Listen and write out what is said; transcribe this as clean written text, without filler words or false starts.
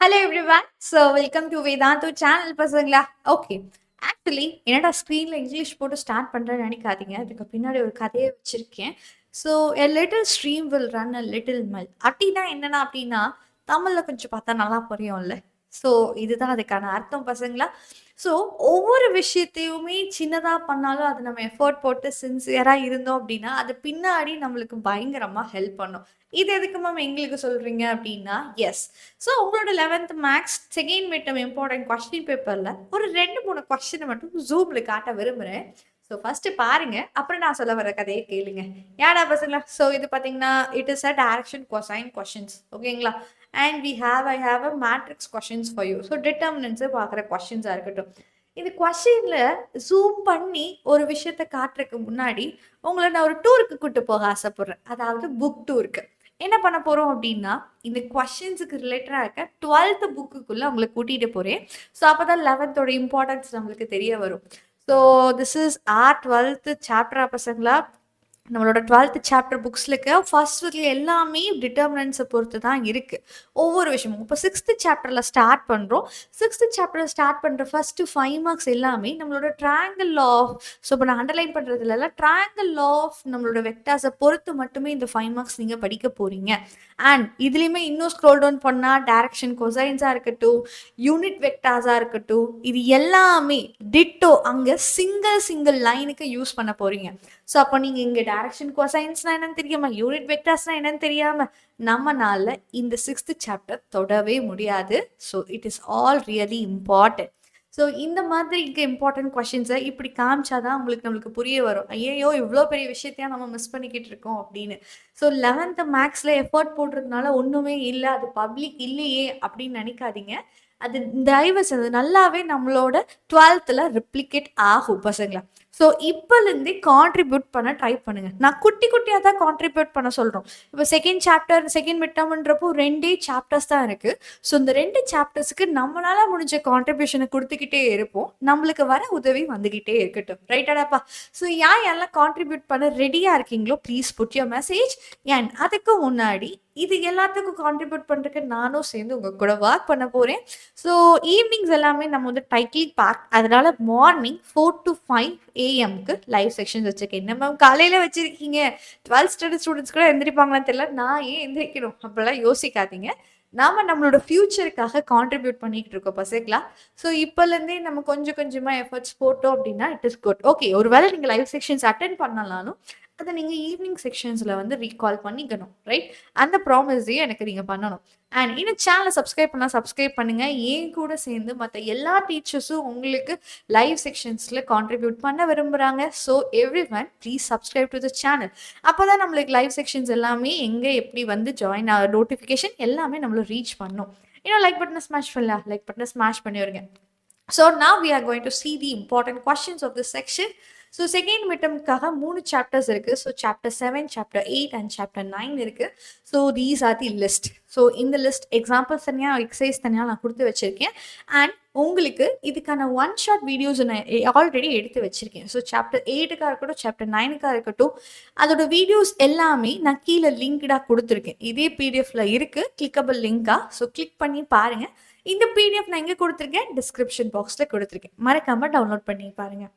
Hello everyone. So welcome to Vedantu channel பசங்களா. Okay. Actually என்னடா ஸ்க்ரீன்ல இங்கிலீஷ் போட்டு ஸ்டார்ட் பண்றேன்னு நினைக்காதீங்க. அதுக்கு பின்னாடி ஒரு கதையே வச்சிருக்கேன். So a little stream will run a little mill. அப்படின்னா என்னன்னா அப்படின்னா தமிழ்ல கொஞ்சம் பார்த்தா நல்லா புரியும்ல. ஸோ இதுதான் அதுக்கான அர்த்தம் பசங்களா. ஸோ ஒவ்வொரு விஷயத்தையுமே சின்னதா பண்ணாலும் அது நம்ம எஃபோர்ட் போட்டு சின்சியரா இருந்தோம் அப்படின்னா அது பின்னாடி நம்மளுக்கு பயங்கரமா ஹெல்ப் பண்ணும். இது எதுக்கு மேம் எங்களுக்கு சொல்றீங்க அப்படின்னா எஸ். ஸோ உங்களோட 11th maths second midterm important question பேப்பரில் ஒரு 2-3 கொஸ்டினை மட்டும் ஜூமில் காட்ட விரும்புகிறேன். ஸோ ஃபர்ஸ்ட் பாருங்க, அப்புறம் நான் சொல்ல வர கதையை கேளுங்க. ஏடா பசங்களா. ஸோ இது பார்த்தீங்கன்னா it is a direction cosine questions, ஓகேங்களா. And I have a matrix questions for you. So டிட்டர்மினன்ஸை பார்க்குற கொஸ்டின்ஸாக இருக்கட்டும். இது கொஸ்டின்ல ஜூம் பண்ணி ஒரு விஷயத்த காட்டுறதுக்கு முன்னாடி உங்களை நான் ஒரு டூருக்கு கூட்டு போக ஆசைப்படுறேன். அதாவது புக் டூருக்கு. என்ன பண்ண போறோம் அப்படின்னா, இந்த கொஸ்டின்ஸுக்கு ரிலேட்டடா இருக்க 12th புக்குக்குள்ள உங்கள கூட்டிட்டு போறேன். ஸோ அப்பதான் 11த்தோட இம்பார்ட்டன்ஸ் நம்மளுக்கு தெரிய வரும். So this is our 12th சாப்டரா பசங்களா. நம்மளோட 12th சாப்டர் புக்ஸில் இருக்க ஃபர்ஸ்ட் வீக்ல எல்லாமே டிட்டர்மினன்ஸை பொறுத்து தான் இருக்குது ஒவ்வொரு விஷயமும். இப்போ 6th சாப்டரில் ஸ்டார்ட் பண்ணுறோம். 6th சாப்டரில் ஸ்டார்ட் பண்ணுற ஃபர்ஸ்ட்டு 5 மார்க்ஸ் எல்லாமே நம்மளோட ட்ரையாங்கிள் லா ஆஃப், ஸோ இப்போ நான் அண்டர்லைன் பண்ணுறதுல ட்ரையாங்கிள் லா ஆஃப் நம்மளோட வெக்டார்ஸை பொறுத்து மட்டுமே இந்த 5 மார்க்ஸ் நீங்கள் படிக்க போகிறீங்க. அண்ட் இதுலேயுமே இன்னும் ஸ்க்ரோல் டவுன் பண்ணால் டைரக்ஷன் கொசைன்ஸாக இருக்கட்டும், யூனிட் வெக்டார்ஸாக இருக்கட்டும், இது எல்லாமே டிட்டோ அங்கே சிங்கிள் லைனுக்கு யூஸ் பண்ண போகிறீங்க. ஸோ அப்போ நீங்கள் இங்கே டைரக்ஷன் கொசைன்ஸ்னா என்னன்னு தெரியாம, யூனிட் வெக்டார்ஸ்னா என்னன்னு தெரியாம நம்மனால இந்த 6th சாப்டர் தொடவே முடியாது. So it is all really important. So இந்த மாதிரி இங்கே இம்பார்ட்டன்ட் கொஷின்ஸை இப்படி காமிச்சாதான் நம்மளுக்கு புரிய வரும். ஐயோ இவ்வளோ பெரிய விஷயத்தையா நம்ம மிஸ் பண்ணிக்கிட்டு இருக்கோம் அப்படின்னு. ஸோ 11th மேக்ஸில் எஃபர்ட் போடுறதுனால ஒன்றுமே இல்லை, அது பப்ளிக் இல்லையே அப்படின்னு நினைக்காதீங்க. அது தயவு செஞ்சு நல்லாவே நம்மளோட 12th ரிப்ளிகேட் ஆகும் பசங்களா. ஸோ இப்போலேருந்தே கான்ட்ரிபியூட் பண்ண ட்ரை பண்ணுங்க. நான் குட்டியாக தான் கான்ட்ரிபியூட் பண்ண சொல்கிறோம். இப்போ செகண்ட் மிட் டேர்ம்ன்றப்போ 2 சாப்டர்ஸ் தான் இருக்குது. ஸோ இந்த 2 சாப்டர்ஸுக்கு நம்மளால முடிஞ்ச கான்ட்ரிபியூஷனை கொடுத்துக்கிட்டே இருப்போம். நம்மளுக்கு வர உதவி வந்துக்கிட்டே இருக்கட்டும். ரைட்டாடாப்பா. ஸோ யாரெல்லாம் கான்ட்ரிபியூட் பண்ண ரெடியாக இருக்கீங்களோ please put your message. And அதுக்கு முன்னாடி இது எல்லாத்துக்கும் கான்ட்ரிபியூட் பண்ணுறதுக்கு நானும் சேர்ந்து உங்கள் கூட ஒர்க் பண்ண போகிறேன். ஸோ ஈவினிங்ஸ் எல்லாமே நம்ம வந்து டைட்டில் பேக், அதனால morning 4 to 5 AM live sections வச்சுருக்கேன். என்ன மேம் காலையில் வச்சுருக்கீங்க, 12th ஸ்டாண்டர்ட் ஸ்டூடெண்ட்ஸ் கூட எந்திரிப்பாங்களான்னு தெரியல, நான் ஏன் எந்திரிக்கணும் அப்படிலாம் யோசிக்காதீங்க. நம்மளோட ஃபியூச்சருக்காக கான்ட்ரிபியூட் பண்ணிக்கிட்டு இருக்கோம் பசங்களா. ஸோ இப்போலேருந்தே நம்ம கொஞ்சமாக எஃபர்ட்ஸ் போட்டோம் அப்படின்னா இட் இஸ் குட். ஓகே, ஒரு வேளை நீங்கள் லைவ் செக்ஷன்ஸ் அட்டென்ட் பண்ணலாலும் அதை நீங்கள் ஈவினிங் செக்ஷன்ஸில் வந்து ரீகால் பண்ணிக்கணும். ரைட், அந்த ப்ராமிஸையும் எனக்கு நீங்கள் பண்ணணும். அண்ட் இன்னும் சேனலை சப்ஸ்கிரைப் பண்ணுங்கள். ஏன் கூட சேர்ந்து மற்ற எல்லா டீச்சர்ஸும் உங்களுக்கு லைவ் செக்ஷன்ஸில் கான்ட்ரிபியூட் பண்ண விரும்புகிறாங்க. So every one please subscribe to the channel. அப்போ தான் நம்மளுக்கு லைவ் செக்ஷன்ஸ் எல்லாமே எங்கே எப்படி வந்து ஜாயின் ஆக நோட்டிஃபிகேஷன் எல்லாமே நம்மளை ரீச் பண்ணும். இன்னும் லைக் பட்டனை ஸ்மாஷ் பண்ணி வருங்க. So now we are going to see the important questions of this section. So second மிட்டம்காக 3 சாப்டர்ஸ் இருக்குது. So chapter 7, chapter 8 and chapter 9 இருக்குது. So these are the list. ஸோ இந்த லிஸ்ட் எக்ஸாம்பிள்ஸ் தனியாக, எக்ஸசைஸ் தனியாக நான் கொடுத்து வச்சுருக்கேன். அண்ட் உங்களுக்கு இதுக்கான 1 ஷார்ட் வீடியோஸ் நான் ஆல்ரெடி எடுத்து வச்சுருக்கேன். ஸோ சாப்டர் 8க்காக இருக்கட்டும், சாப்டர் 9க்காக இருக்கட்டும், அதோட வீடியோஸ் எல்லாமே நான் கீழே லிங்க்டாக கொடுத்துருக்கேன். இதே பிடிஎஃப்ல இருக்குது, கிளிக்கபிள் லிங்காக. ஸோ கிளிக் பண்ணி பாருங்கள். இந்த பிடிஎஃப் நான் எங்கே கொடுத்துருக்கேன், டிஸ்கிரிப்ஷன் பாக்ஸில் கொடுத்துருக்கேன். மறக்காமல் டவுன்லோட் பண்ணி பாருங்கள்.